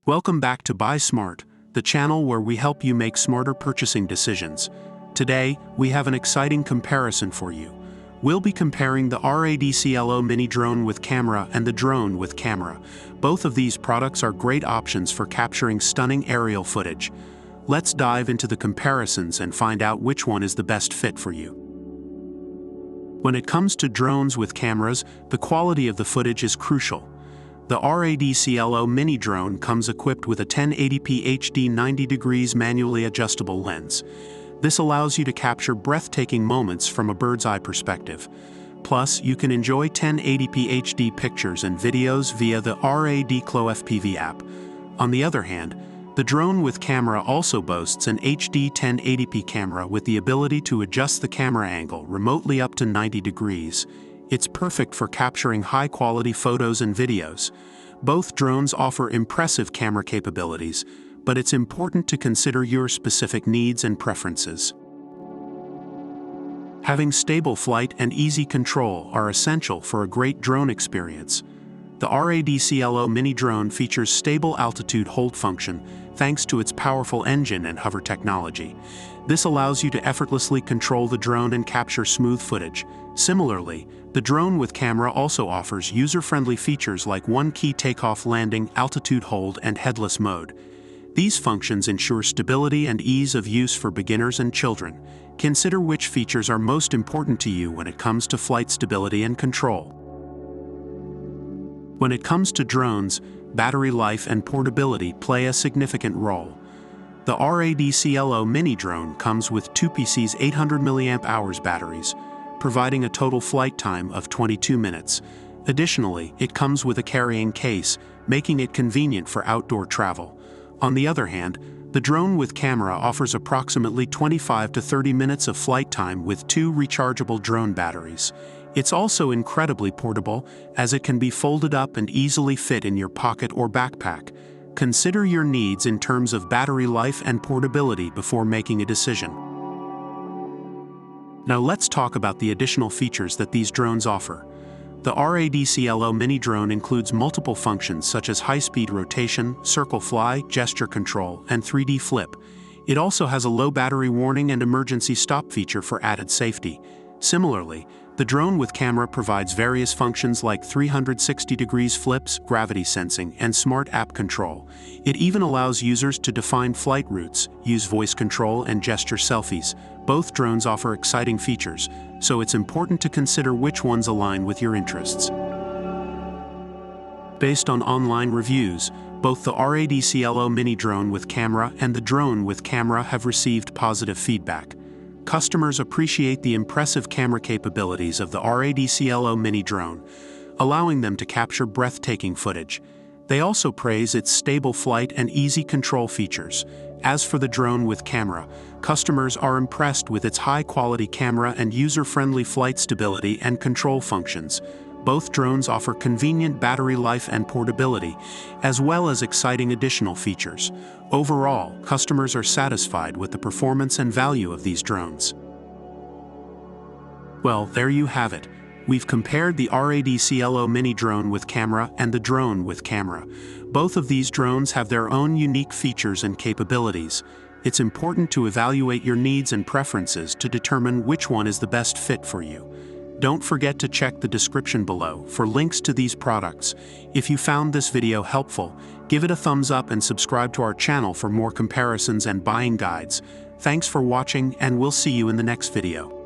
Welcome back to Buy Smart, the channel where we help you make smarter purchasing decisions. Today, we have an exciting comparison for you. We'll be comparing the RADCLO mini drone with camera and the drone with camera. Both of these products are great options for capturing stunning aerial footage. Let's dive into the comparisons and find out which one is the best fit for you. When it comes to drones with cameras, the quality of the footage is crucial. The RADCLO mini drone comes equipped with a 1080p HD 90 degrees manually adjustable lens. This allows you to capture breathtaking moments from a bird's eye perspective. Plus, you can enjoy 1080p HD pictures and videos via the RADCLO FPV app. On the other hand, the drone with camera also boasts an HD 1080p camera with the ability to adjust the camera angle remotely up to 90 degrees. It's perfect for capturing high-quality photos and videos. Both drones offer impressive camera capabilities, but it's important to consider your specific needs and preferences. Having stable flight and easy control are essential for a great drone experience. The RADCLO mini drone features stable altitude hold function thanks to its powerful engine and hover technology. This allows you to effortlessly control the drone and capture smooth footage. Similarly, the drone with camera also offers user-friendly features like one-key takeoff landing, altitude hold, and headless mode. These functions ensure stability and ease of use for beginners and children. Consider which features are most important to you when it comes to flight stability and control. When it comes to drones, battery life and portability play a significant role. The RADCLO mini drone comes with two PC's 800 mAh batteries, providing a total flight time of 22 minutes. Additionally, it comes with a carrying case, making it convenient for outdoor travel. On the other hand, the drone with camera offers approximately 25 to 30 minutes of flight time with two rechargeable drone batteries. It's also incredibly portable, as it can be folded up and easily fit in your pocket or backpack. Consider your needs in terms of battery life and portability before making a decision. Now let's talk about the additional features that these drones offer. The RADCLO mini drone includes multiple functions such as high-speed rotation, circle fly, gesture control, and 3D flip. It also has a low battery warning and emergency stop feature for added safety. Similarly, the drone with camera provides various functions like 360 degrees flips, gravity sensing, and smart app control. It even allows users to define flight routes, use voice control, and gesture selfies. Both drones offer exciting features, so it's important to consider which ones align with your interests. Based on online reviews, both the RADCLO mini drone with camera and the drone with camera have received positive feedback. Customers appreciate the impressive camera capabilities of the RADCLO mini drone, allowing them to capture breathtaking footage. They also praise its stable flight and easy control features. As for the drone with camera, customers are impressed with its high-quality camera and user-friendly flight stability and control functions. Both drones offer convenient battery life and portability, as well as exciting additional features. Overall, customers are satisfied with the performance and value of these drones. Well, there you have it. We've compared the RADCLO mini drone with camera and the drone with camera. Both of these drones have their own unique features and capabilities. It's important to evaluate your needs and preferences to determine which one is the best fit for you. Don't forget to check the description below for links to these products. If you found this video helpful, give it a thumbs up and subscribe to our channel for more comparisons and buying guides. Thanks for watching, and we'll see you in the next video.